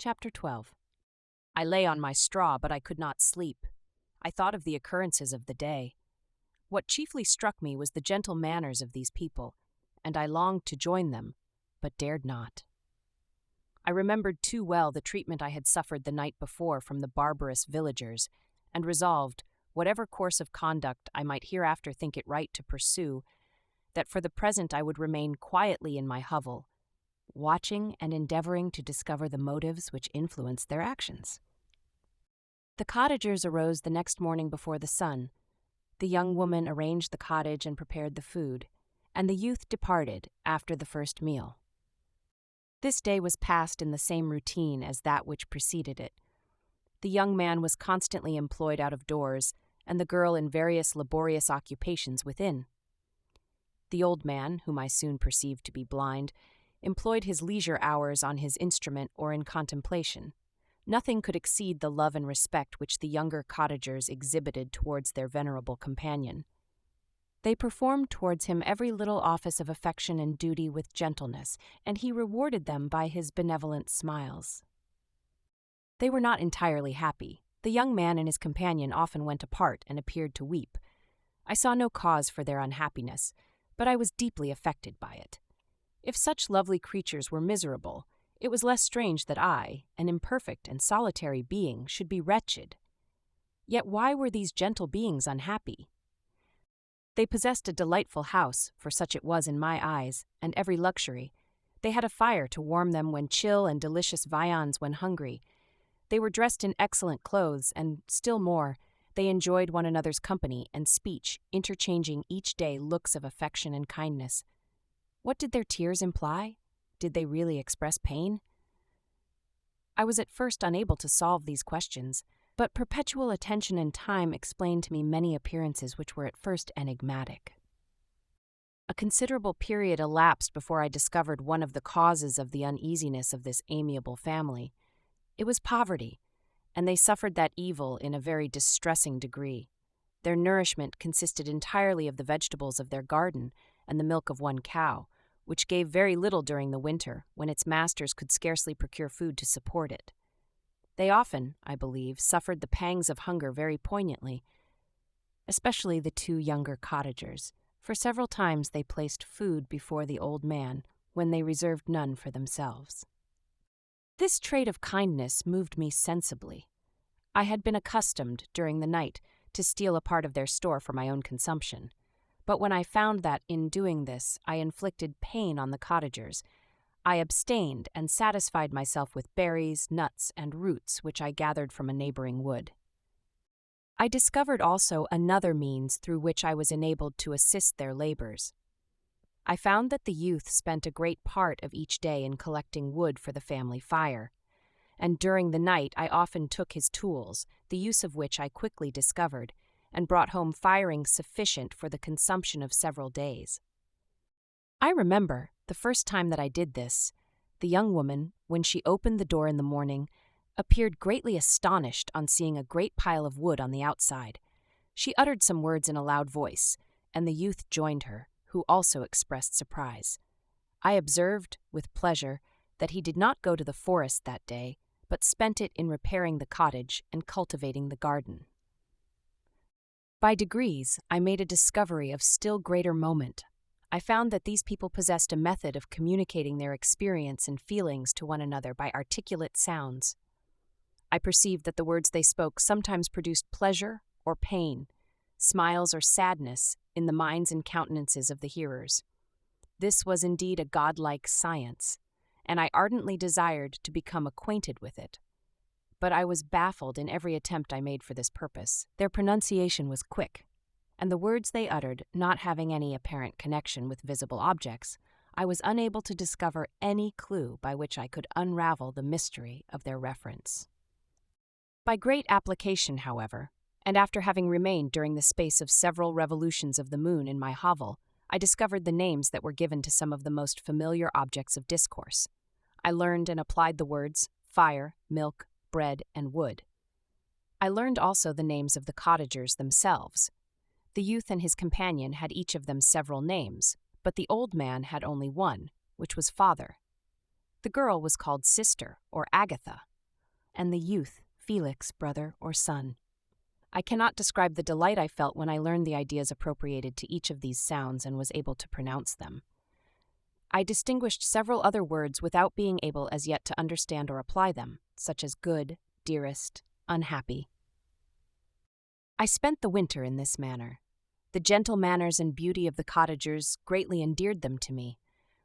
Chapter 12. I lay on my straw, but I could not sleep. I thought of the occurrences of the day. What chiefly struck me was the gentle manners of these people, and I longed to join them, but dared not. I remembered too well the treatment I had suffered the night before from the barbarous villagers, and resolved, whatever course of conduct I might hereafter think it right to pursue, that for the present I would remain quietly in my hovel, watching and endeavoring to discover the motives which influenced their actions. The cottagers arose the next morning before the sun. The young woman arranged the cottage and prepared the food, and the youth departed after the first meal. This day was passed in the same routine as that which preceded it. The young man was constantly employed out of doors, and the girl in various laborious occupations within. The old man, whom I soon perceived to be blind, employed his leisure hours on his instrument or in contemplation. Nothing could exceed the love and respect which the younger cottagers exhibited towards their venerable companion. They performed towards him every little office of affection and duty with gentleness, and he rewarded them by his benevolent smiles. They were not entirely happy. The young man and his companion often went apart and appeared to weep. I saw no cause for their unhappiness, but I was deeply affected by it. If such lovely creatures were miserable, it was less strange that I, an imperfect and solitary being, should be wretched. Yet why were these gentle beings unhappy? They possessed a delightful house, for such it was in my eyes, and every luxury. They had a fire to warm them when chill and delicious viands when hungry. They were dressed in excellent clothes, and, still more, they enjoyed one another's company and speech, interchanging each day looks of affection and kindness. What did their tears imply? Did they really express pain? I was at first unable to solve these questions, but perpetual attention and time explained to me many appearances which were at first enigmatic. A considerable period elapsed before I discovered one of the causes of the uneasiness of this amiable family. It was poverty, and they suffered that evil in a very distressing degree. Their nourishment consisted entirely of the vegetables of their garden and the milk of one cow, which gave very little during the winter, when its masters could scarcely procure food to support it. They often, I believe, suffered the pangs of hunger very poignantly, especially the two younger cottagers, for several times they placed food before the old man when they reserved none for themselves. This trait of kindness moved me sensibly. I had been accustomed, during the night, to steal a part of their store for my own consumption. But when I found that, in doing this, I inflicted pain on the cottagers, I abstained and satisfied myself with berries, nuts, and roots which I gathered from a neighboring wood. I discovered also another means through which I was enabled to assist their labors. I found that the youth spent a great part of each day in collecting wood for the family fire, and during the night I often took his tools, the use of which I quickly discovered, and brought home firing sufficient for the consumption of several days. I remember, the first time that I did this, the young woman, when she opened the door in the morning, appeared greatly astonished on seeing a great pile of wood on the outside. She uttered some words in a loud voice, and the youth joined her, who also expressed surprise. I observed, with pleasure, that he did not go to the forest that day, but spent it in repairing the cottage and cultivating the garden. By degrees, I made a discovery of still greater moment. I found that these people possessed a method of communicating their experience and feelings to one another by articulate sounds. I perceived that the words they spoke sometimes produced pleasure or pain, smiles or sadness in the minds and countenances of the hearers. This was indeed a godlike science, and I ardently desired to become acquainted with it. But I was baffled in every attempt I made for this purpose. Their pronunciation was quick, and the words they uttered not having any apparent connection with visible objects, I was unable to discover any clue by which I could unravel the mystery of their reference. By great application, however, and after having remained during the space of several revolutions of the moon in my hovel, I discovered the names that were given to some of the most familiar objects of discourse. I learned and applied the words fire, milk, bread, and wood. I learned also the names of the cottagers themselves. The youth and his companion had each of them several names, but the old man had only one, which was father. The girl was called Sister or Agatha, and the youth, Felix, brother or son. I cannot describe the delight I felt when I learned the ideas appropriated to each of these sounds and was able to pronounce them. I distinguished several other words without being able as yet to understand or apply them, such as good, dearest, unhappy. I spent the winter in this manner. The gentle manners and beauty of the cottagers greatly endeared them to me.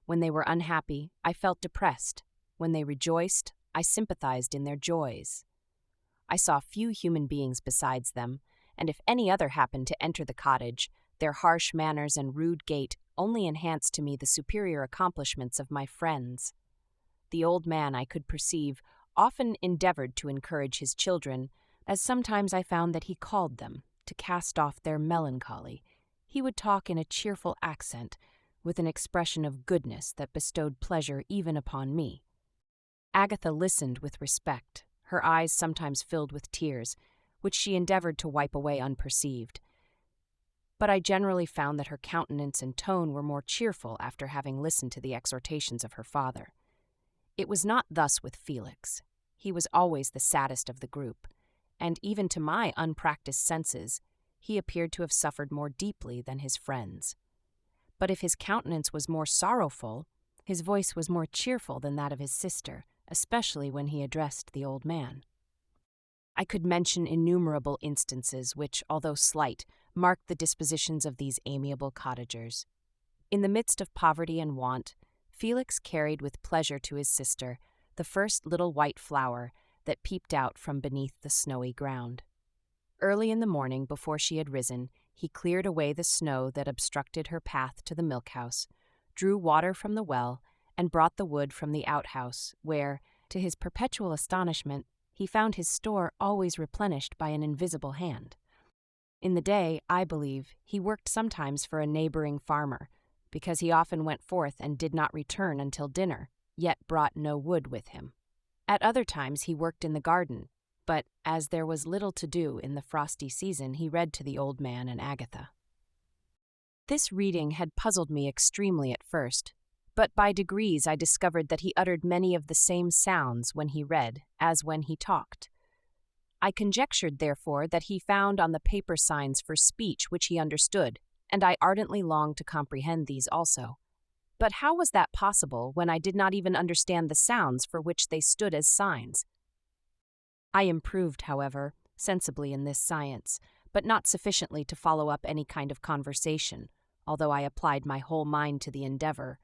When they were unhappy, I felt depressed. When they rejoiced, I sympathized in their joys. I saw few human beings besides them, and if any other happened to enter the cottage, their harsh manners and rude gait only enhanced to me the superior accomplishments of my friends. The old man, I could perceive, often endeavored to encourage his children, as sometimes I found that he called them, to cast off their melancholy. He would talk in a cheerful accent, with an expression of goodness that bestowed pleasure even upon me. Agatha listened with respect, her eyes sometimes filled with tears, which she endeavored to wipe away unperceived. But I generally found that her countenance and tone were more cheerful after having listened to the exhortations of her father. It was not thus with Felix. He was always the saddest of the group, and even to my unpracticed senses, he appeared to have suffered more deeply than his friends. But if his countenance was more sorrowful, his voice was more cheerful than that of his sister, especially when he addressed the old man. I could mention innumerable instances which, although slight, marked the dispositions of these amiable cottagers. In the midst of poverty and want, Felix carried with pleasure to his sister the first little white flower that peeped out from beneath the snowy ground. Early in the morning, before she had risen, he cleared away the snow that obstructed her path to the milk-house, drew water from the well, and brought the wood from the outhouse, where, to his perpetual astonishment, he found his store always replenished by an invisible hand. In the day, I believe, he worked sometimes for a neighboring farmer, because he often went forth and did not return until dinner, yet brought no wood with him. At other times he worked in the garden, but as there was little to do in the frosty season, he read to the old man and Agatha. This reading had puzzled me extremely at first, but by degrees I discovered that he uttered many of the same sounds when he read as when he talked. I conjectured, therefore, that he found on the paper signs for speech which he understood, and I ardently longed to comprehend these also. But how was that possible when I did not even understand the sounds for which they stood as signs? I improved, however, sensibly in this science, but not sufficiently to follow up any kind of conversation, although I applied my whole mind to the endeavor,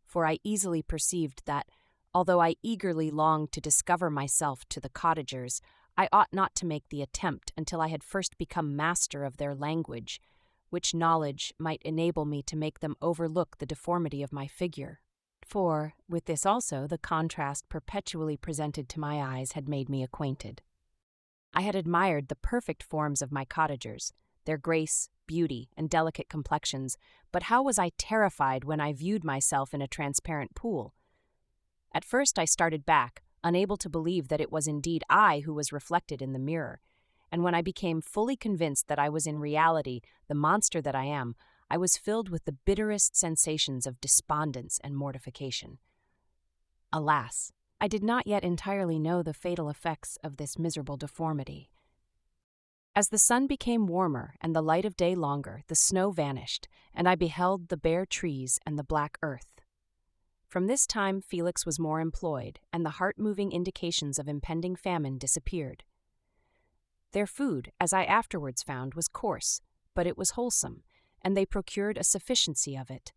for I easily perceived that, although I eagerly longed to discover myself to the cottagers, I ought not to make the attempt until I had first become master of their language, which knowledge might enable me to make them overlook the deformity of my figure. For, with this also, the contrast perpetually presented to my eyes had made me acquainted. I had admired the perfect forms of my cottagers, their grace, beauty, and delicate complexions, but how was I terrified when I viewed myself in a transparent pool? At first I started back, unable to believe that it was indeed I who was reflected in the mirror, and when I became fully convinced that I was in reality the monster that I am, I was filled with the bitterest sensations of despondence and mortification. Alas, I did not yet entirely know the fatal effects of this miserable deformity. As the sun became warmer and the light of day longer, the snow vanished, and I beheld the bare trees and the black earth. From this time Felix was more employed, and the heart-moving indications of impending famine disappeared. Their food, as I afterwards found, was coarse, but it was wholesome, and they procured a sufficiency of it.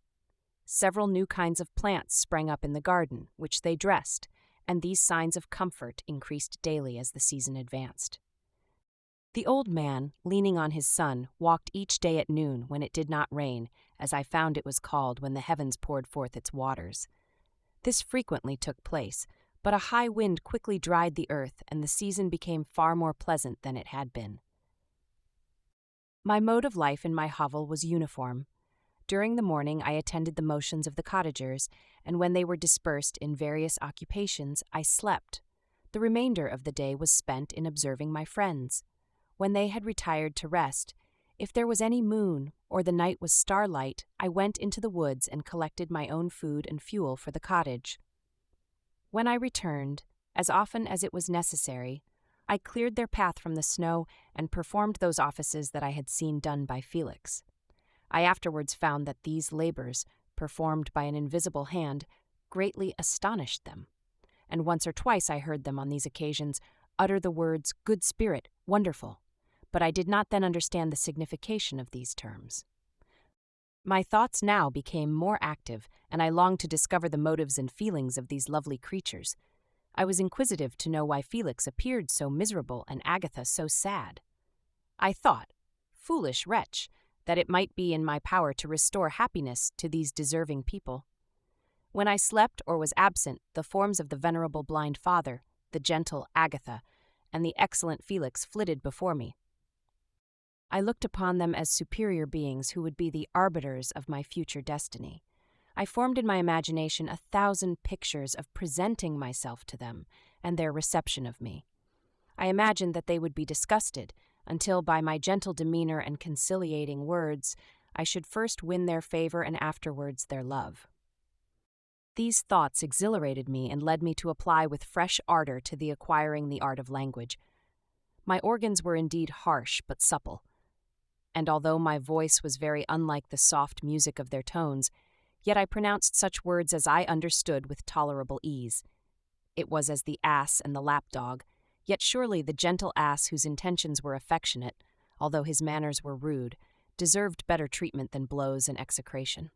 Several new kinds of plants sprang up in the garden, which they dressed, and these signs of comfort increased daily as the season advanced. The old man, leaning on his son, walked each day at noon when it did not rain, as I found it was called when the heavens poured forth its waters. This frequently took place, but a high wind quickly dried the earth, and the season became far more pleasant than it had been. My mode of life in my hovel was uniform. During the morning I attended the motions of the cottagers, and when they were dispersed in various occupations, I slept. The remainder of the day was spent in observing my friends. When they had retired to rest, if there was any moon or the night was starlight, I went into the woods and collected my own food and fuel for the cottage. When I returned, As often as it was necessary, I cleared their path from the snow and performed those offices that I had seen done by Felix. I afterwards found that these labors, performed by an invisible hand, greatly astonished them, and once or twice I heard them on these occasions utter the words "good spirit," "wonderful," but I did not then understand the signification of these terms. My thoughts now became more active, and I longed to discover the motives and feelings of these lovely creatures. I was inquisitive to know why Felix appeared so miserable and Agatha so sad. I thought, foolish wretch, that it might be in my power to restore happiness to these deserving people. When I slept or was absent, the forms of the venerable blind father, the gentle Agatha, and the excellent Felix flitted before me. I looked upon them as superior beings who would be the arbiters of my future destiny. I formed in my imagination 1,000 pictures of presenting myself to them and their reception of me. I imagined that they would be disgusted, until by my gentle demeanor and conciliating words I should first win their favor and afterwards their love. These thoughts exhilarated me and led me to apply with fresh ardor to the acquiring the art of language. My organs were indeed harsh but supple, and although my voice was very unlike the soft music of their tones, yet I pronounced such words as I understood with tolerable ease. It was as the ass and the lapdog, yet surely the gentle ass whose intentions were affectionate, although his manners were rude, deserved better treatment than blows and execration.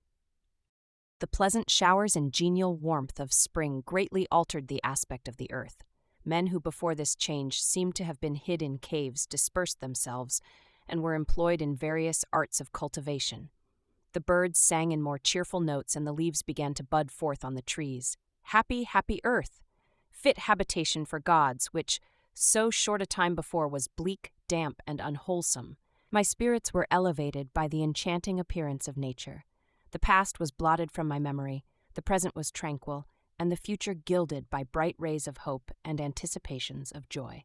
The pleasant showers and genial warmth of spring greatly altered the aspect of the earth. Men who before this change seemed to have been hid in caves dispersed themselves, and were employed in various arts of cultivation. The birds sang in more cheerful notes, and the leaves began to bud forth on the trees. Happy, happy earth! Fit habitation for gods, which, so short a time before, was bleak, damp, and unwholesome. My spirits were elevated by the enchanting appearance of nature. The past was blotted from my memory, the present was tranquil, and the future gilded by bright rays of hope and anticipations of joy.